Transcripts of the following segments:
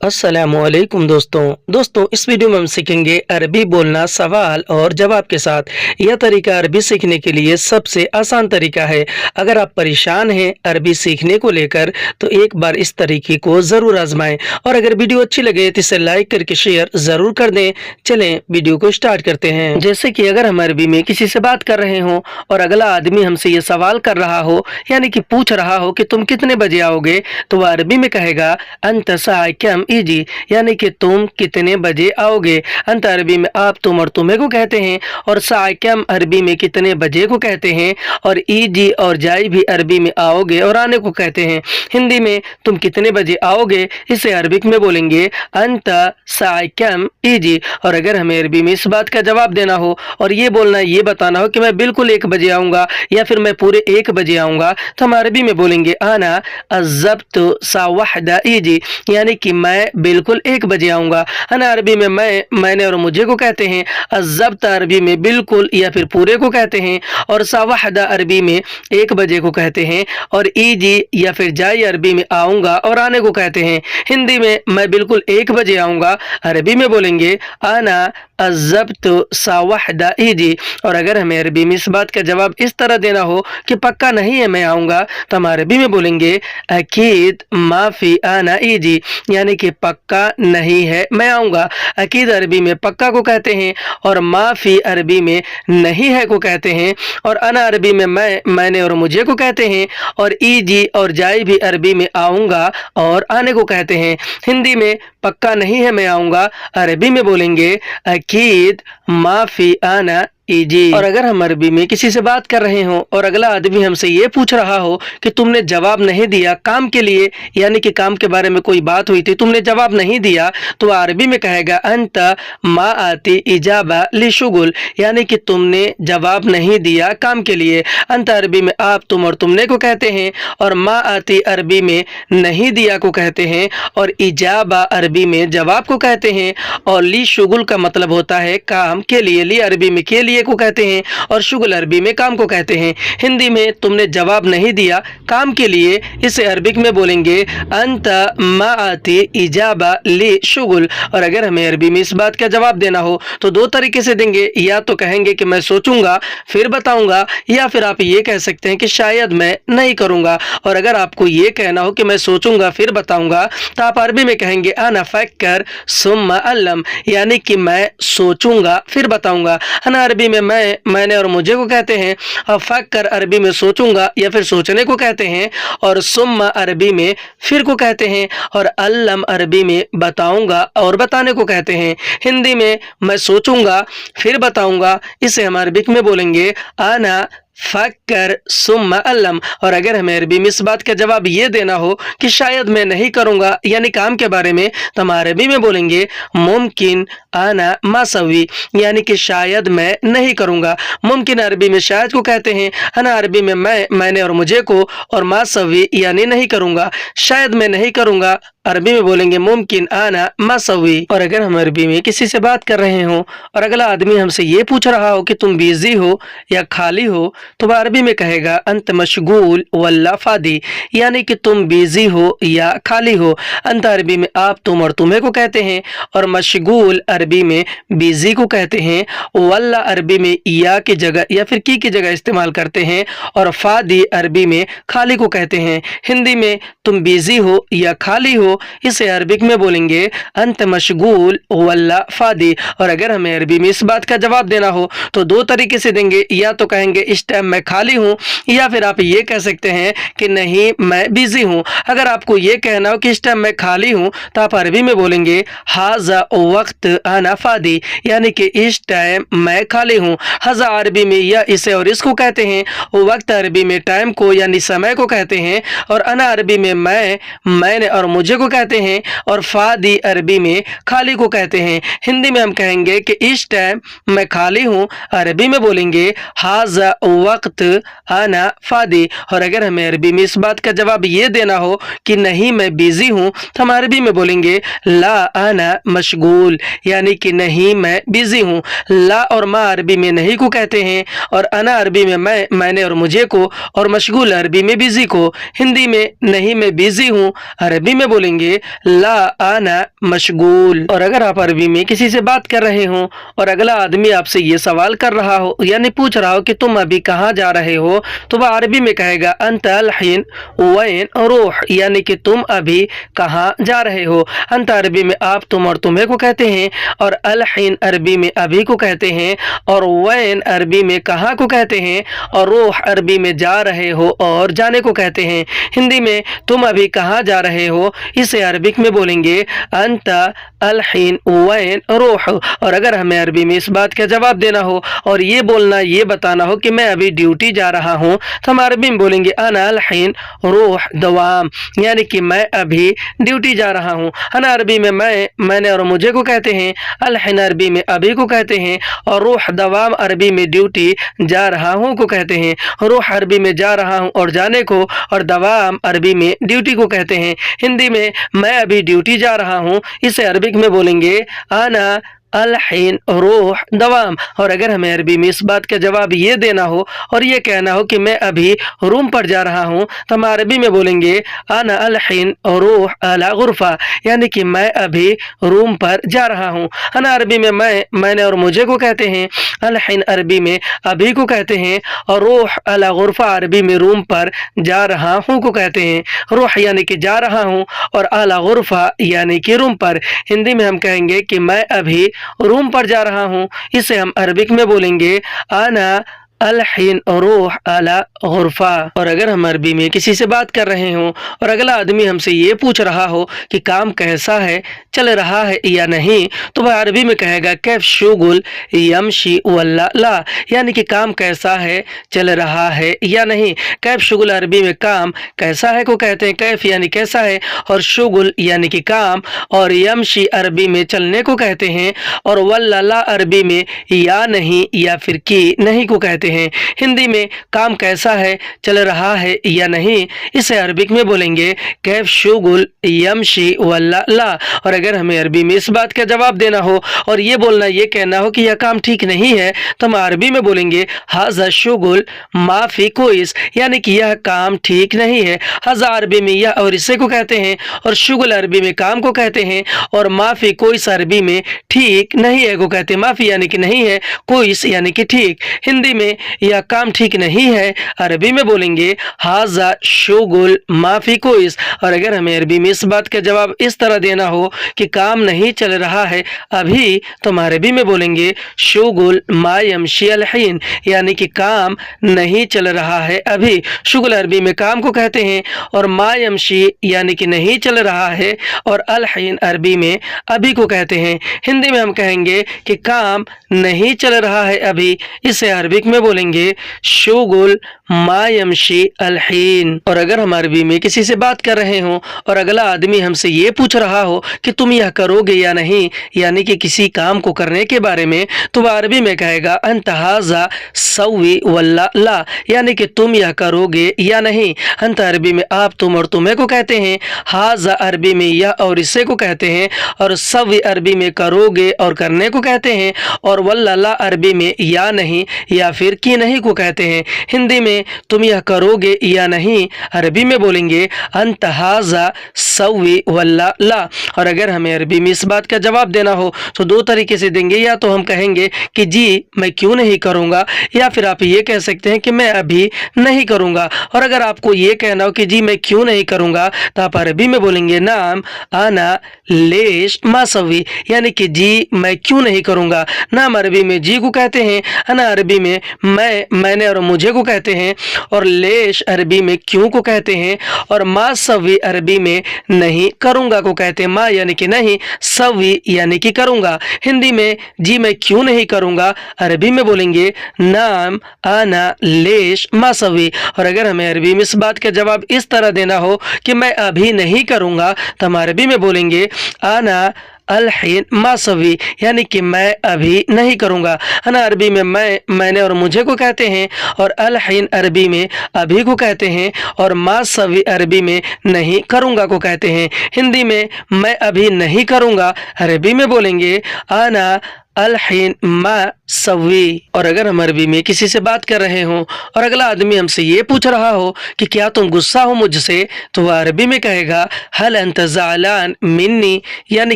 अस्सलामुअलैकुम दोस्तों इस वीडियो में हम सीखेंगे अरबी बोलना सवाल और जवाब के साथ। यह तरीका अरबी सीखने के लिए सबसे आसान तरीका है। अगर आप परेशान हैं अरबी सीखने को लेकर तो एक बार इस तरीके को ज़रूर आजमाएं और अगर वीडियो अच्छी लगे तो इसे लाइक करके शेयर ज़रूर कर दें। चलें वीडियो को स्टार्ट करते हैं। जैसे कि अगर हम अरबी में किसी से बात कर रहे हों और अगला आदमी हमसे ये सवाल कर रहा हो यानी कि पूछ रहा हो कि तुम कितने बजे आओगे, तो वह अरबी में कहेगा अंत साइकम इजी, यानी कि तुम कितने बजे आओगे। अंत अरबी में आप, तुम और तुम्हें को कहते हैं और साइकम अरबी में कितने बजे को कहते हैं और इजी और जाई भी अरबी में आओगे और आने को कहते हैं। हिंदी में तुम कितने बजे आओगे इसे अरबिक में बोलेंगे अंत साइकम इजी। और अगर हमें अरबी में इस बात का जवाब देना हो और ये बोलना, ये बताना हो कि मैं बिल्कुल 1 बजे आऊँगा या फिर मैं पूरे 1 बजे आऊँगा, तो हम अरबी में बोलेंगे आना अज़्ज़ब्तु सा वहदा इजी, यानी कि मैं बिल्कुल 1 बजे आऊँगा। अना अरबी में मैंने और मुझे को कहते हैं। अज़्ज़ब्त अरबी में बिल्कुल या फिर पूरे को कहते हैं और सा वहदा अरबी में 1 बजे को कहते हैं और इजी या फिर जाई अरबी में आऊँगा और आने को कहते हैं। हिंदी में मैं बिल्कुल 1 बजे आऊँगा अरबी में बोलेंगे आना अज़्ज़ब्तु सा वहदा इजी। और अगर हमें अरबी में इस बात का जवाब इस तरह देना हो कि पक्का नहीं है मैं आऊँगा, तो हम अरबी में बोलेंगे अकीद माफ़ी आना इजी, यानी कि पक्का नहीं है मैं आऊँगा। अकीद अरबी में पक्का को कहते हैं और माफ़ी अरबी में नहीं है को कहते हैं और अना अरबी में मैंने और मुझे को कहते हैं और इजी और जाई भी अरबी में आऊँगा और आने को कहते हैं। हिंदी में पक्का नहीं है मैं आऊँगा अरबी में बोलेंगे अकीद माफ़ी आना इजी। और अगर हम अरबी में किसी से बात कर रहे हों और अगला आदमी हमसे ये पूछ रहा हो कि तुमने जवाब नहीं दिया काम के लिए, यानी कि काम के बारे में कोई बात हुई थी तुमने जवाब नहीं दिया, तो अरबी में कहेगा अंत मा आती इजाबा लिशुगुल, यानी कि तुमने जवाब नहीं दिया काम के लिए। अंत अरबी में आप, तुम और तुमने को कहते हैं और मा आती अरबी में नहीं दिया को कहते हैं और इजाबा अरबी में जवाब को कहते हैं और लिशुगुल का मतलब होता है काम के लिए। ली अरबी में के लिए को कहते हैं और शुगल अरबी में काम को कहते हैं। हिंदी में तुमने जवाब नहीं दिया काम के लिए, इसे अरबिक में बोलेंगे अंत मा आती इजाबा ली शुगुल। और अगर हमें अरबी में इस बात का जवाब देना हो तो 2 तरीके से देंगे, या तो कहेंगे कि मैं सोचूंगा फिर बताऊंगा, या फिर आप ये कह सकते हैं कि शायद मैं नहीं करूंगा। और अगर आपको ये कहना हो कि मैं सोचूंगा फिर बताऊंगा, तो आप अरबी में कहेंगे अना फक्कर सुम्मा अल्लम, यानी कि मैं सोचूंगा फिर बताऊंगा। अना अरबी में मैंने और मुझे को कहते हैं और फक्कर अरबी में सोचूंगा या फिर सोचने को कहते हैं और सुम्मा अरबी में फिर को कहते हैं और अल्लम अरबी में बताऊंगा और बताने को कहते हैं। हिंदी में मैं सोचूंगा फिर बताऊंगा, इसे हम अरबिक में बोलेंगे आना फक्कर सुम्मा अल्लम। और अगर हमें अरबी में इस बात का जवाब ये देना हो कि शायद मैं नहीं करूँगा यानी काम के बारे में, तो हम अरबी में बोलेंगे मुमकिन आना मासवी, यानी कि शायद मैं नहीं करूँगा। मुमकिन अरबी में शायद को कहते हैं, अना अरबी में मैंने और मुझे को और मासवी यानी नहीं करूँगा। शायद मैं नहीं करूँगा अरबी में बोलेंगे मुमकिन आना मासवी। और अगर हम अरबी में किसी से बात कर रहे हों और अगला आदमी हमसे ये पूछ रहा हो कि तुम बिजी हो या खाली हो, तो वह अरबी में कहेगा अंत मशगूल वल्ला फादी, यानी कि तुम बिजी हो या खाली हो। अंत अरबी में आप, तुम और तुम्हें को कहते हैं और मशगूल अरबी में बिजी को कहते हैं। वल्ला अरबी में या की जगह या फिर की जगह इस्तेमाल करते हैं और फादी अरबी में खाली को कहते हैं। हिंदी में तुम बिजी हो या खाली हो, इसे अरबिक में बोलेंगे अंत मशगूल वल्ला फादी। और अगर हमें अरबी में इस बात का जवाब देना हो तो 2 तरीके से देंगे, या तो कहेंगे इस टाइम मैं खाली हूँ, या फिर आप ये कह सकते हैं कि नहीं मैं बिजी हूँ। अगर आपको ये कहना हो कि इस टाइम मैं खाली हूँ, तो आप अरबी में बोलेंगे हाजा वक्त आना फादी, यानी कि इस टाइम मैं खाली हूँ। हजा अरबी में या इसे और इसको कहते हैं, वक्त अरबी में टाइम को यानी समय को कहते हैं और अना अरबी में मैंने और मुझे को कहते हैं और फादी अरबी में खाली को कहते हैं। हिंदी में हम कहेंगे कि इस टाइम मैं खाली हूँ, अरबी में बोलेंगे हाजा वक्त आना फादी। और अगर हमें अरबी में इस बात का जवाब ये देना हो कि नहीं मैं बिजी हूँ, तो हम अरबी में बोलेंगे ला आना मशगूल, यानी कि नहीं मैं बिजी हूँ। ला और मा अरबी में नहीं को कहते हैं, और अना अरबी में मैं, मैंने और मुझे को, और मशगूल अरबी में बिजी को। हिंदी में नहीं मैं बिजी हूँ अरबी में बोलेंगे ला आना मशगूल। और अगर आप अरबी में किसी से बात कर रहे हो और अगला आदमी आपसे ये सवाल कर रहा हो यानी पूछ रहा हो कि तुम अभी कहाँ जा रहे हो, तो वह अरबी में कहेगा अंत अल हिन वैन रूह, यानी कि तुम अभी कहाँ जा रहे हो। अंत अरबी में आप, तुम और तुम्हें को कहते हैं, और अल हिन अरबी में अभी को कहते हैं, और वैन अरबी में कहाँ को कहते हैं, और रूह अरबी में जा रहे हो और जाने को कहते हैं। हिंदी में तुम अभी कहाँ जा रहे हो, इसे अरबिक में बोलेंगे अंत अल हिन वैन रूह। और अगर हमें अरबी में इस बात का जवाब देना हो और ये बोलना, ये बताना हो कि मैं अभी ड्यूटी जा रहा हूँ, तो हम अरबी में बोलेंगे अना अल हिन रूह दवाम, यानी कि मैं अभी ड्यूटी जा रहा हूँ। अना अरबी में मैं, मैंने और मुझे को कहते हैं, अल हिन अरबी में अभी को कहते हैं, और रूह दवाम अरबी में ड्यूटी जा रहा हूँ को कहते हैं। रूह अरबी में जा रहा हूँ और जाने को, और दवाम अरबी में ड्यूटी को कहते हैं। हिंदी में मैं अभी ड्यूटी जा रहा हूँ, इसे अरबिक में बोलेंगे आना अल हिन रूह दवाम। और अगर हमें अरबी में इस बात का जवाब ये देना हो और ये कहना हो कि मैं अभी रूम पर जा रहा हूँ, तो हम अरबी में बोलेंगे आना अल हिन रूह अला गुरफा, यानी कि मैं अभी रूम पर जा रहा हूँ। अना अरबी में मैं, मैंने और मुझे को कहते हैं, अल हिन अरबी में अभी को कहते हैं, और रूह अला गुरफा अरबी में रूम पर जा रहा हूँ को कहते हैं। रूह यानी कि जा रहा हूँ, और अला गुरफा यानी कि रूम पर। हिंदी में हम कहेंगे कि मैं अभी रूम पर जा रहा हूँ, इसे हम अरबिक में बोलेंगे आना अल हिन रूह अला गुरफा। और अगर हम अरबी में किसी से बात कर रहे हों और अगला आदमी हमसे ये पूछ रहा हो कि काम कैसा है, चल रहा है या नहीं, तो वह अरबी में कहेगा कैफ शुगुल यमशी वल्ला ला, यानी कि काम कैसा है, चल रहा है या नहीं। कैफ शुगुल अरबी में काम कैसा है को कहते हैं, कैफ यानी कैसा है, और शुगुल यानी कि काम, और यमशी अरबी में चलने को कहते हैं, और वल्ला ला अरबी में या नहीं या फिर की नहीं को कहते हैं। हिंदी में काम कैसा है, चल रहा है या नहीं, इसे अरबिक में बोलेंगे कैफ शुगुल यमशी वल्ला ला। और अगर हमें अरबी में इस बात का जवाब देना हो और ये बोलना, ये कहना हो कि यह काम ठीक नहीं है, तो हम अरबी में बोलेंगे हाजा शुगुल माफी कोइस, यानी कि यह काम ठीक नहीं है। हाजा अरबी में यह और इसे को कहते हैं, और शुगुल अरबी में काम को कहते हैं, और माफी कोइस अरबी में ठीक नहीं है को कहते हैं। माफी यानी कि नहीं है, कोइस यानी कि ठीक। हिंदी में यह काम ठीक नहीं है, अरबी में बोलेंगे हाजा शुगुल माफी कोइस। और अगर हमें अरबी में इस बात का जवाब इस तरह देना हो कि काम नहीं चल रहा है अभी, तो हम अरबी में बोलेंगे शुगुल मा यमशी अल हिन, यानी कि काम नहीं चल रहा है अभी। शुगुल अरबी में काम को कहते हैं, और मा यमशी यानी कि नहीं चल रहा है, और अल हिन अरबी में अभी को कहते हैं। हिंदी में हम कहेंगे कि काम नहीं चल रहा है अभी, इसे अरबिक में बोलेंगे शुगुल मा यमशी अल हिन। और अगर हम अरबी में किसी से बात कर रहे हों और अगला आदमी हमसे ये पूछ रहा हो कि तुम यह करोगे या नहीं, यानी कि किसी काम को करने के बारे में, तो वह अरबी में कहेगा अंत हाजा सवी वल्ला ला, यानी कि तुम यह करोगे या नहीं। अंत अरबी में आप, तुम और तुम्हें को कहते हैं, हाजा अरबी में यह और इसे को कहते हैं, और सवी अरबी में करोगे और करने को कहते हैं, और वल्ला ला अरबी में या नहीं या फिर की नहीं को कहते हैं। हिंदी में तुम यह करोगे या नहीं, अरबी में बोलेंगे अंत हाजा सवी वल्ला ला। और अगर हमें अरबी में इस बात का जवाब देना हो तो दो तरीके से देंगे, या तो हम कहेंगे कि जी मैं क्यों नहीं करूँगा, या फिर आप ये कह सकते हैं कि मैं अभी नहीं करूँगा। और अगर आपको ये कहना हो कि जी मैं क्यों नहीं करूँगा, तो आप अरबी में बोलेंगे नाम आना लेश मासवी, यानी कि जी मैं क्यों नहीं करूँगा। नाम अरबी में जी को कहते हैं, अना अरबी में मैं, मैंने और मुझे को कहते हैं, और लेश अरबी में क्यों को कहते हैं, और मा सवी अरबी में नहीं करूँगा को कहते हैं। मा यानी कि नहीं, सवी यानी कि करूँगा। हिंदी में जी मैं क्यों नहीं करूँगा, अरबी में बोलेंगे नाम आना लेश मा सवी। और अगर हमें अरबी में इस बात का जवाब इस तरह देना हो कि मैं अभी नहीं करूँगा, तो हम अरबी में बोलेंगे आना अलहीन मासवी, यानी कि मैं अभी नहीं करूँगा। अना अरबी में मैंने और मुझे को कहते हैं, और अलहीन अरबी में अभी को कहते हैं, और मासवी अरबी में नहीं करूँगा को कहते हैं। हिंदी में मैं अभी नहीं करूँगा अरबी में बोलेंगे अना अलहीन मा सवी। और अगर हम अरबी में किसी से बात कर रहे हों और अगला आदमी हमसे ये पूछ रहा हो कि क्या तुम गुस्सा हो मुझसे, तो वह अरबी में कहेगा हल अंत ज़ालान मिन्नी, यानी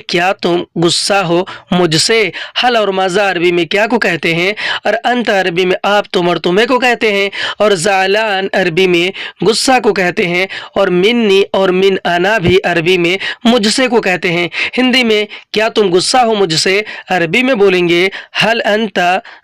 क्या तुम गुस्सा हो मुझसे। हल और मज़ा अरबी में क्या को कहते हैं, और अंत अरबी में आप तुम और तुम्हें को कहते हैं, और ज़ालान अरबी में गुस्सा को कहते हैं, और मिन्नी और मिन अना भी अरबी में मुझसे को कहते हैं। हिंदी में क्या तुम गुस्सा हो मुझसे अरबी में बोलेंगे हल अंत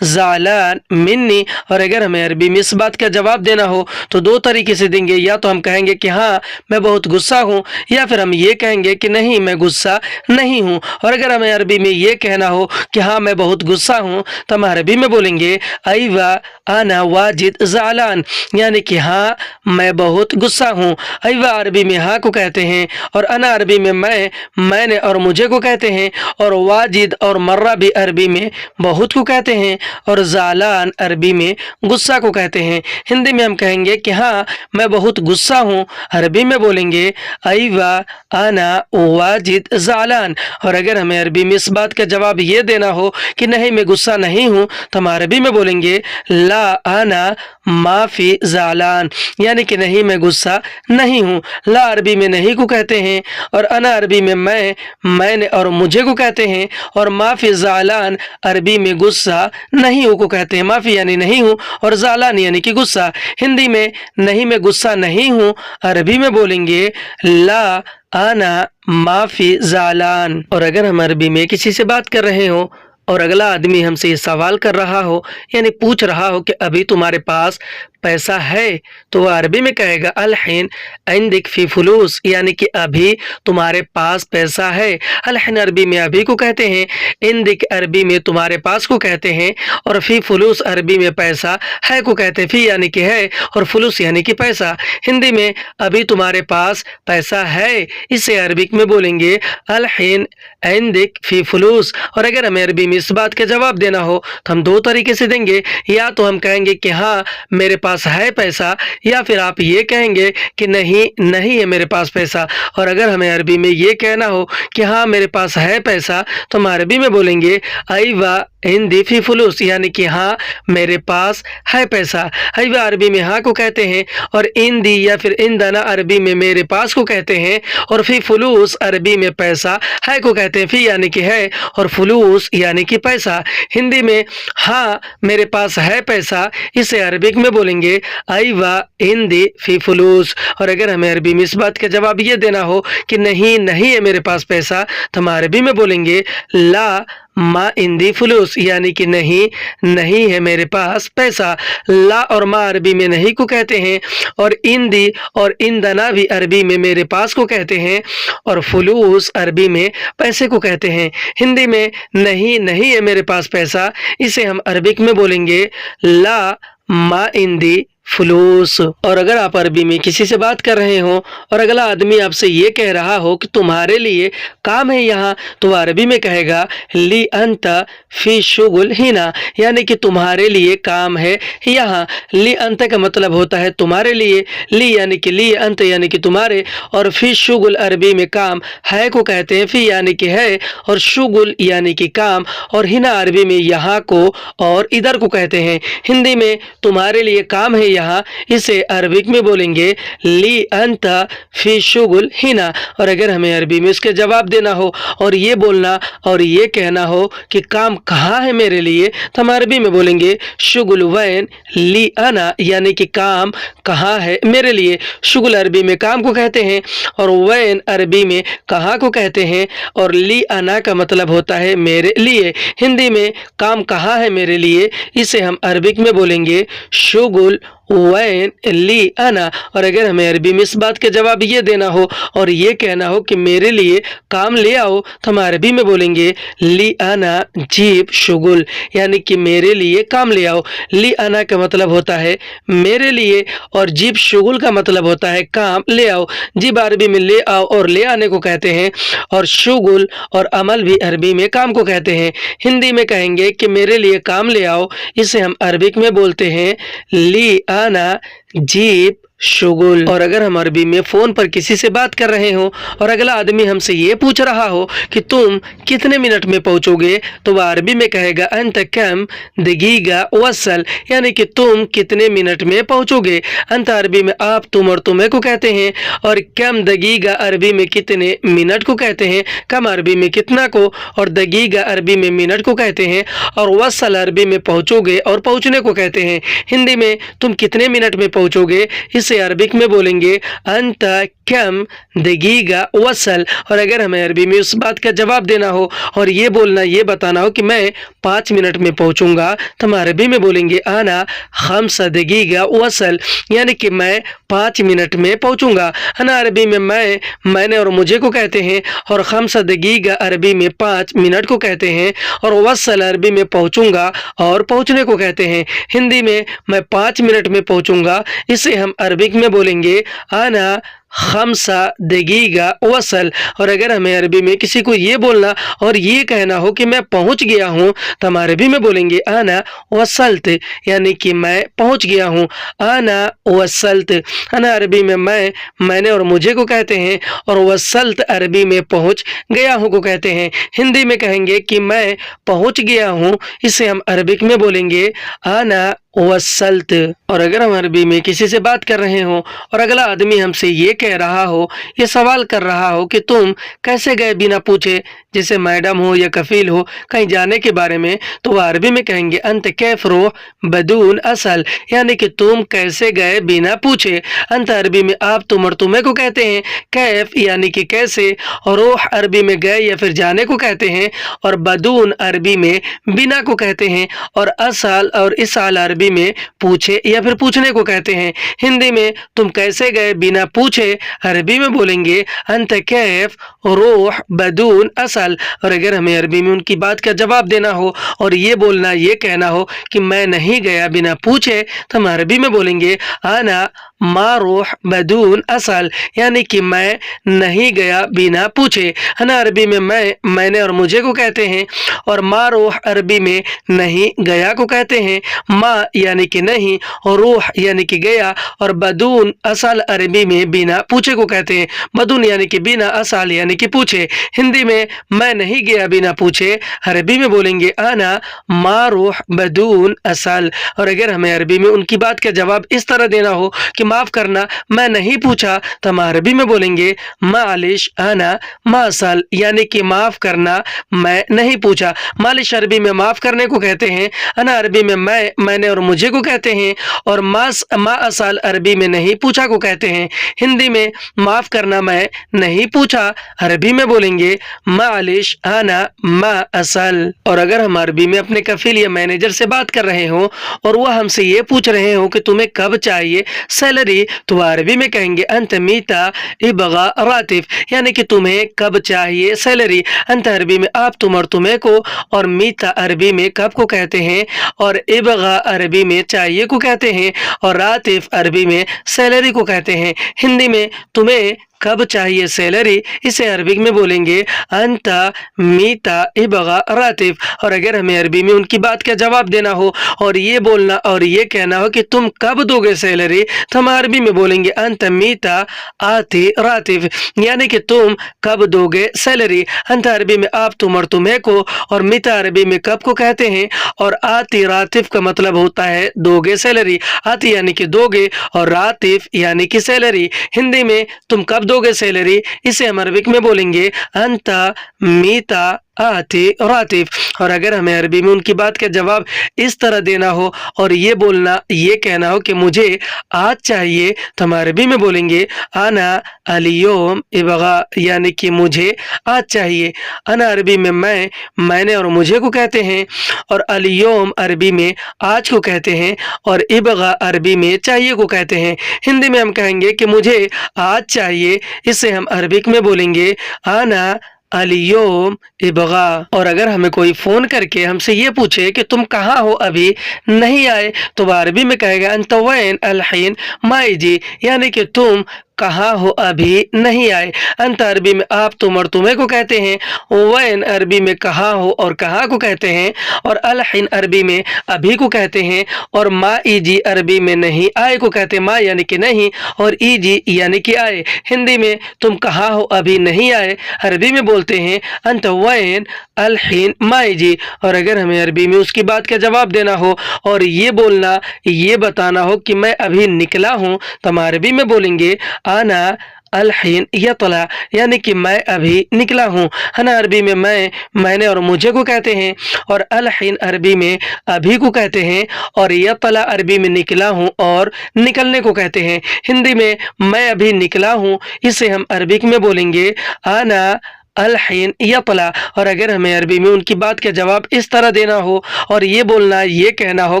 ज़ालान मिन्नी। और अगर हमें अरबी में इस बात का जवाब देना हो तो दो तरीके से देंगे, या तो हम कहेंगे कि हाँ मैं बहुत गुस्सा हूँ, या फिर हम ये कहेंगे कि नहीं मैं गुस्सा नहीं हूँ। और अगर हमें अरबी में ये कहना हो कि हाँ मैं बहुत गुस्सा हूँ, तो हम अरबी में बोलेंगे अयवा अना वाजिद ज़ालान, यानी कि हाँ मैं बहुत गुस्सा हूँ। अयवा अरबी में हाँ को कहते हैं, और अना अरबी में मैंने और मुझे को कहते हैं, और वाजिद और मर्रा भी अरबी में बहुत को कहते हैं, और ज़ालान अरबी में गुस्सा को कहते हैं। हिंदी में हम कहेंगे कि हाँ मैं बहुत गुस्सा हूँ, अरबी में बोलेंगे अयवा अना वाजिद ज़ालान। और अगर हमें अरबी में इस बात का जवाब ये देना हो कि नहीं मैं गुस्सा नहीं हूँ, तो हम अरबी में बोलेंगे ला अना माफ़ी ज़ालान, यानी कि नहीं मैं गुस्सा नहीं हूँ। ला अरबी में नहीं को कहते हैं, और अना अरबी में मैंने और मुझे को कहते हैं, और माफ़ी ज़ालान अरबी में गुस्सा नहीं हूँ को कहते हैं। माफ़ी यानी नहीं हूँ, और ज़ालान यानी कि गुस्सा। हिंदी में नहीं मैं गुस्सा नहीं हूँ अरबी में बोलेंगे ला आना माफ़ी ज़ालान। और अगर हम अरबी में किसी से बात कर रहे हो और अगला आदमी हमसे ये सवाल कर रहा हो, यानी पूछ रहा हो कि अभी तुम्हारे पास पैसा है, तो वह अरबी में कहेगा अलहीन इंदिक फी फुलूस, यानी कि अभी तुम्हारे पास पैसा है। अलहीन अरबी में अभी को कहते हैं, इंदिक अरबी में तुम्हारे पास को कहते हैं, और फी फुलूस अरबी में पैसा है को कहते हैं। फी यानी कि है और फुलूस यानी कि पैसा। हिंदी में अभी तुम्हारे पास पैसा है, इसे अरबिक में बोलेंगे अलहीन इंदिक फी फुलूस। और अगर हमें अरबी में इस बात का जवाब देना हो तो हम दो तरीके से देंगे, या तो हम कहेंगे कि हाँ मेरे पास है पैसा, या फिर आप ये कहेंगे कि नहीं है मेरे पास पैसा। और अगर हमें अरबी में ये कहना हो कि हाँ मेरे पास है पैसा, तो हम अरबी में बोलेंगे अयवा इंदी फी फुलूस, यानी कि हाँ मेरे पास है पैसा। अयवा अरबी में हाँ को कहते हैं, और इंदी या फिर इंदना अरबी में मेरे पास को कहते हैं, और फी फुलूस अरबी में पैसा है को कहते हैं। फी यानी कि है और फुलूस यानी कि पैसा। हिंदी में हाँ मेरे पास है पैसा, इसे अरबिक में बोलेंगे अयवा इंदी फी फुलूस। और अगर हमें अरबी में इस बात का जवाब ये देना हो कि नहीं है मेरे पास पैसा, तो हम अरबी में बोलेंगे ला मा इंदी फुलूस, यानी कि नहीं है मेरे पास पैसा। ला और मा अरबी में नहीं को कहते हैं, और इंदी और इंदना भी अरबी में मेरे पास को कहते हैं, और फुलूस अरबी में पैसे को कहते हैं। हिंदी में नहीं है मेरे पास पैसा, इसे हम अरबिक में बोलेंगे ला मा इंदी फुलूस। और अगर आप अरबी में किसी से बात कर रहे हो और अगला आदमी आपसे ये कह रहा हो कि तुम्हारे लिए काम है यहाँ, तो वह अरबी में कहेगा ली अंत फी शुगुल हिना, यानी कि तुम्हारे लिए काम है यहाँ। ली अंत का मतलब होता है तुम्हारे लिए, ली यानी कि ली, अंत यानी कि तुम्हारे, और फी शुगुल अरबी में काम है को कहते हैं। फी यानी कि है और शुगुल यानी कि काम, और हिना अरबी में यहाँ को और इधर को कहते हैं। हिंदी में तुम्हारे लिए काम है यहाँ, इसे अरबिक में बोलेंगे ली अंत फी शुगुल हिना। और अगर हमें अरबी में इसके जवाब देना हो और ये बोलना और ये कहना हो कि काम कहाँ है मेरे लिए, तो हम अरबी में बोलेंगे शुगुल वैन ली अना, यानी कि काम कहाँ है मेरे लिए। शुगुल अरबी में काम को कहते हैं, और वैन अरबी में कहाँ को कहते हैं, और ली अना का मतलब होता है मेरे लिए। हिंदी में काम कहाँ है मेरे लिए, इसे हम अरबिक में बोलेंगे शुगुल वैन ली अना। और अगर हमें अरबी में इस बात का जवाब ये देना हो और ये कहना हो कि मेरे लिए काम ले आओ, तो हम अरबी में बोलेंगे ली अना जीब शुगुल, यानी कि मेरे लिए काम ले आओ। ली अना का मतलब होता है मेरे लिए और जीब शुगुल का मतलब होता है काम ले आओ। जीब अरबी में ले आओ और ले आने को कहते हैं, और शुगुल और अमल भी अरबी में काम को कहते हैं। हिंदी में कहेंगे कि मेरे लिए काम ले आओ, इसे हम अरबिक में बोलते हैं ली आना जीब शुगुल। और अगर हम अरबी में फ़ोन पर किसी से बात कर रहे हो और अगला आदमी हमसे ये पूछ रहा हो कि तुम कितने मिनट में पहुंचोगे, तो वह अरबी में कहेगा अंत कम दगीगा वसल, यानी कि तुम कितने मिनट में पहुंचोगे। अंत अरबी में आप, तुम और तुम्हें को कहते हैं, और कम दगीगा अरबी में कितने मिनट को कहते हैं। कम अरबी में कितना को, और दगीगा अरबी में मिनट को कहते हैं, और वसल अरबी में पहुंचोगे और पहुंचने को कहते हैं। हिंदी में तुम कितने मिनट में पहुंचोगे, इसे अरबिक में बोलेंगे अंत कम दगीगा वसल। और अगर हमें अरबी में उस बात का जवाब देना हो और ये बोलना, ये बताना हो कि मैं 5 मिनट में पहुंचूंगा, तो हम अरबी में बोलेंगे आना खम्स दगीगा वसल, यानी कि मैं 5 मिनट में पहुंचूंगा। अना अरबी में मैं, मैंने और मुझे को कहते हैं, और खम्स दगीगा अरबी में 5 मिनट को कहते हैं, और वसल अरबी में पहुंचूंगा और पहुंचने को कहते हैं। हिंदी में मैं 5 मिनट में पहुंचूंगा, इसे हम अरबिक में बोलेंगे आना खम्सा दगीगा वसल। और अगर हमें अरबी में किसी को ये बोलना और ये कहना हो कि मैं पहुंच गया हूँ, तो हम अरबी में बोलेंगे आना वसल्त, यानी कि मैं पहुंच गया हूँ। आना वसल्त। आना अरबी में मैं, मैंने और मुझे को कहते हैं, और वसल्त अरबी में पहुंच गया हूँ को कहते हैं। हिंदी में कहेंगे कि मैं पहुंच गया हूँ, इसे हम अरबिक में बोलेंगे आना वसल्त। और अगर हम अरबी में किसी से बात कर रहे हो और अगला आदमी हमसे ये कह रहा हो, ये सवाल कर रहा हो कि तुम कैसे गए बिना पूछे, जैसे मैडम हो या कफील हो कहीं जाने के बारे में, तो वह अरबी में कहेंगे अंत कैफ रोह बदून असल, यानी कि तुम कैसे गए बिना पूछे। अंत अरबी में आप, तुम और तुम्हें को कहते हैं, कैफ यानी कि कैसे, और रोह अरबी में गए या फिर जाने को कहते हैं, और बदून अरबी में बिना को कहते हैं, और असल और इसाल अरबी में पूछे या फिर पूछने को कहते हैं। हिंदी में तुम कैसे गए बिना पूछे, अरबी में बोलेंगे अंत कैफ रोह बदून असल। और अगर हमें अरबी में उनकी बात का जवाब देना हो और ये बोलना, ये कहना हो कि मैं नहीं गया बिना पूछे, तो हम अरबी में बोलेंगे आना मारूह बदून असल, यानी कि मैं नहीं गया बिना पूछे। है ना, अरबी में मैं, मैंने और मुझे को कहते हैं, और मारूह अरबी में नहीं गया को कहते हैं। मा यानी कि नहीं, और रूह यानी कि गया, और बदून असल अरबी में बिना पूछे को कहते हैं। बदून यानी कि बिना, असल यानी कि पूछे। हिंदी में मैं नहीं गया बिना पूछे, अरबी में बोलेंगे आना मारूह बदून असल। और अगर हमें अरबी में उनकी बात का जवाब इस तरह देना हो कि माफ करना, मैं नहीं पूछा, तो हम अरबी में बोलेंगे मालिश आना मासल, यानी कि माफ करना, मैं नहीं पूछा। मालिश अरबी में माफ करने को कहते हैं, अना अरबी में मैं, मैंने और मुझे को कहते हैं, और मा असल अरबी में नहीं पूछा को कहते हैं। हिंदी में माफ करना, मैं नहीं पूछा, अरबी में बोलेंगे मालिश आना मा असल। और अगर हम अरबी में अपने कफील या मैनेजर से बात कर रहे हो और वह हमसे ये पूछ रहे हो कि तुम्हें कब चाहिए सैलरी, तो वह अरबी में कहेंगे अंत मीता इबगा रातिफ, यानी कि तुम्हें कब चाहिए सैलरी। अंत अरबी में आप, तुम और तुम्हें को, और मीता अरबी में कब को कहते हैं, और इबगा अरबी में चाहिए को कहते हैं, और रातिफ अरबी में सैलरी को कहते हैं। हिंदी में तुम्हें कब चाहिए सैलरी, इसे अरबिक में बोलेंगे अंता मीता इबगा रातिफ। और अगर हमें अरबी में उनकी बात का जवाब देना हो और ये बोलना और ये कहना हो कि तुम कब दोगे सैलरी, तो हम अरबी में बोलेंगे अंत मीता आती रातिफ, यानी कि तुम कब दोगे सैलरी। अंत अरबी में आप, तुम और तुम्हें को, और मीता अरबी में कब को कहते हैं, और आती रातिफ का मतलब होता है दोगे सैलरी। आती यानी कि दोगे, और रातिफ यानी कि सैलरी। हिंदी में तुम कब दोगे सैलरी, इसे हम अरबिक में बोलेंगे अंता मीता आती रातिफ। और अगर हमें अरबी में उनकी बात का जवाब इस तरह देना हो और ये बोलना, ये कहना हो कि मुझे आज चाहिए, तो हम अरबी में बोलेंगे आना अलियोम इबगा, यानी कि मुझे आज चाहिए। अना अरबी में मैंने और मुझे को कहते हैं, और अलियोम अरबी में आज को कहते हैं, और इबगा अरबी में चाहिए को कहते हैं। हिंदी में हम कहेंगे कि मुझे आज चाहिए, इसे हम अरबिक में बोलेंगे आना अलियोम इबगा। और अगर हमें कोई फ़ोन करके हमसे ये पूछे कि तुम कहाँ हो, अभी नहीं आए, तो वह अरबी में कहेगा अंत वैन अलहीन माइजी, यानी कि तुम कहाँ हो, अभी नहीं आए। अंत अरबी में आप, तुम और तुम्हें को कहते हैं। वैन अरबी में कहाँ हो और कहाँ को कहते हैं, और अलहीन अरबी में अभी को कहते हैं, और मा ईजी अरबी में नहीं आए को कहते हैं। मा यानी कि नहीं, और ईजी यानी कि आए। हिंदी में तुम कहाँ हो, अभी नहीं आए, अरबी में बोलते हैं अंत वैन अलहीन माइजी। और अगर हमें अरबी में उसकी बात का जवाब देना हो और ये बोलना, ये बताना हो कि मैं अभी निकला हूँ, तो हम अरबी में बोलेंगे आना अलहीन यतला, यानी कि मैं अभी निकला हूँ। हना अरबी में मैंने और मुझे को कहते हैं, और अलहीन अरबी में अभी को कहते हैं, और यतला अरबी में निकला हूँ और निकलने को कहते हैं। हिंदी में मैं अभी निकला हूँ, इसे हम अरबिक में बोलेंगे आना अलहीन यतला। और अगर हमें अरबी में उनकी बात का जवाब इस तरह देना हो और ये बोलना, ये कहना हो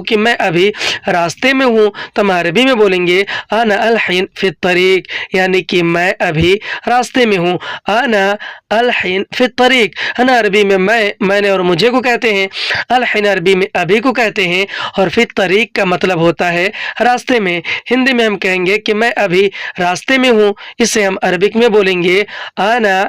कि मैं अभी रास्ते में हूँ, तो हम अरबी में बोलेंगे आना अलहीन फित तरीक, यानी कि मैं अभी रास्ते में हूँ। आना अलहीन फित तरीक। अना अरबी में मैंने और मुझे को कहते हैं, अलहीन अरबी में अभी को कहते हैं, और फित तरीक का मतलब होता है रास्ते में। हिंदी में हम कहेंगे कि मैं अभी रास्ते में हूँ, इसे हम अरबिक में बोलेंगे आना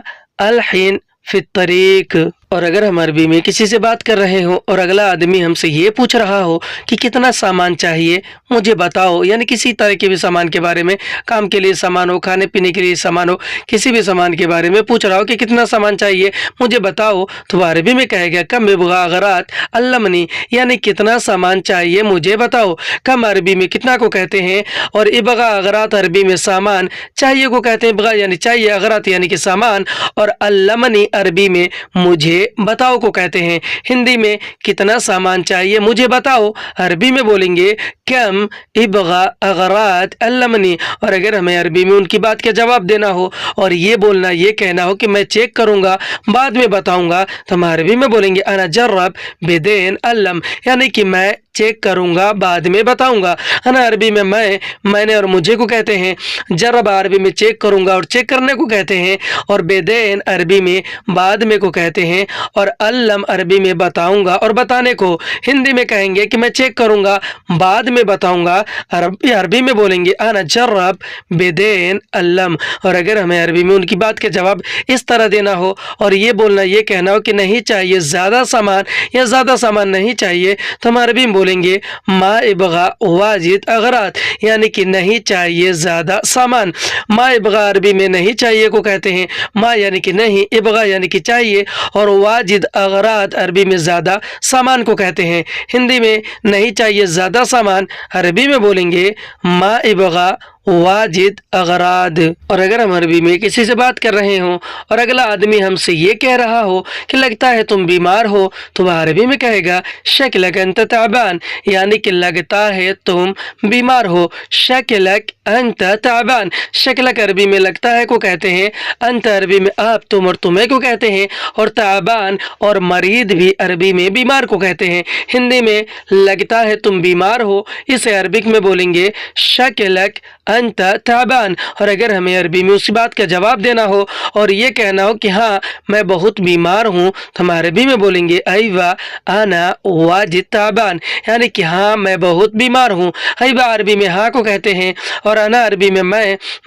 अलहीन फित तरीक। और अगर हम अरबी में किसी से बात कर रहे हो और अगला आदमी हमसे ये पूछ रहा हो कि कितना सामान चाहिए मुझे बताओ, यानी किसी तरह के भी सामान के बारे में, काम के लिए सामान हो, खाने पीने के लिए सामान हो, किसी भी सामान के बारे में पूछ रहा हो कि कितना सामान चाहिए मुझे बताओ, तो वह अरबी में कहेगा कम इबगा अगरात अल्लमनी, यानी कितना सामान चाहिए मुझे बताओ। कम अरबी में कितना को कहते हैं, और इबगा अगरात अरबी में सामान चाहिए को कहते हैं। इबगा यानी चाहिए, अगरात यानी कि सामान, और अल्लमनी अरबी में मुझे बताओ को कहते हैं। हिंदी में कितना सामान चाहिए मुझे बताओ, अरबी में बोलेंगे कम इबगा अगरात अल्लमनी। और अगर हमें अरबी में उनकी बात का जवाब देना हो और ये बोलना, ये कहना हो कि मैं चेक करूंगा बाद में बताऊंगा, तो हम अरबी में बोलेंगे अना जर्रब बिदेन अल्लम, यानी कि मैं चेक करूंगा बाद में बताऊंगा। अना अरबी में मैंने और मुझे को कहते हैं। जर्रब अरबी में चेक करूंगा और चेक करने को कहते हैं, और बेदेन अरबी में बाद में को कहते हैं, और अल्लम अरबी में बताऊंगा और बताने को। हिंदी में कहेंगे कि मैं चेक करूंगा बाद में बताऊंगा, अरबी में बोलेंगे अना जर्रब बेदेन अल्लम। और अगर हमें अरबी में उनकी बात के जवाब इस तरह देना हो और ये बोलना, ये कहना हो कि नहीं चाहिए ज़्यादा सामान या ज़्यादा सामान नहीं चाहिए, तो हम अरबी में बोलेंगे मा इबगा वाजिद अगरात, यानी कि नहीं चाहिए ज़्यादा सामान। मा इबगा अरबी में नहीं चाहिए को कहते हैं। मा यानी कि नहीं, इबगा यानी कि चाहिए, और वाजिद अगरात अरबी में ज़्यादा सामान को कहते हैं। हिंदी में नहीं चाहिए ज़्यादा सामान, अरबी में बोलेंगे मा इबगा वाजिद अगराद। और अगर हम अरबी में किसी से बात कर रहे हों और अगला आदमी हमसे ये कह रहा हो कि लगता है तुम बीमार हो, तो वह अरबी में कहेगा शक्लक अंत ताबान, यानी कि लगता है तुम बीमार हो। शक्लक अंत ताबान, शक्लक अरबी में लगता है को कहते हैं, अंत अरबी में आप, तुम और तुम्हें को कहते हैं, और ताबान और मरीद भी अरबी में बीमार को कहते हैं। हिंदी में लगता है तुम बीमार हो, इसे अरबिक में बोलेंगे शक्लक अंत ताबान। और अगर हमें अरबी में उसी बात का जवाब देना हो और ये कहना हो कि हाँ मैं बहुत बीमार हूँ, तो हम अरबी में बोलेंगे अयवा आना वाजिद ताबान, यानी कि हाँ मैं बहुत बीमार हूँ। अयवा अरबी में हाँ को कहते हैं, और अना अरबी में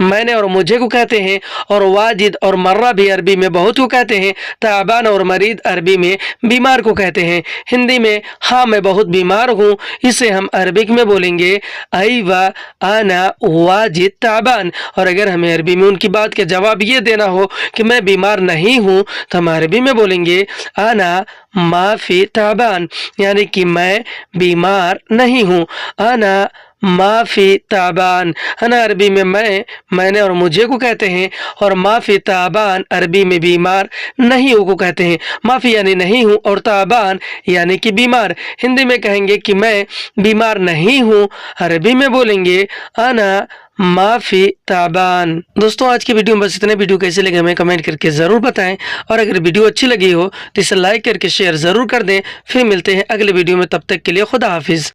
मैंने और मुझे को कहते हैं, और वाजिद और मर्रा भी अरबी में बहुत को कहते हैं। ताबान और मरीद अरबी में बीमार को कहते हैं। हिंदी में हाँ मैं बहुत बीमार हूँ, इसे हम अरबिक में बोलेंगे अयवा आना वाजिद ताबान। और अगर हमें अरबी में उनकी बात का जवाब ये देना हो कि मैं बीमार नहीं हूँ, तो हम अरबी में बोलेंगे आना माफी ताबान, यानी कि मैं बीमार नहीं हूँ। आना माफ़ी ताबान, है ना। अरबी में मैंने और मुझे को कहते हैं, और माफ़ी ताबान अरबी में बीमार नहीं हूँ को कहते हैं। माफ़ी यानी नहीं हूँ और ताबान यानी कि बीमार। हिंदी में कहेंगे कि मैं बीमार नहीं हूँ, अरबी में बोलेंगे अना माफ़ी ताबान। दोस्तों आज की वीडियो में बस इतने। वीडियो कैसे लगे हमें कमेंट करके ज़रूर बताएं, और अगर वीडियो अच्छी लगी हो तो इसे लाइक करके शेयर ज़रूर कर दें। फिर मिलते हैं अगले वीडियो में, तब तक के लिए खुदा हाफिज़।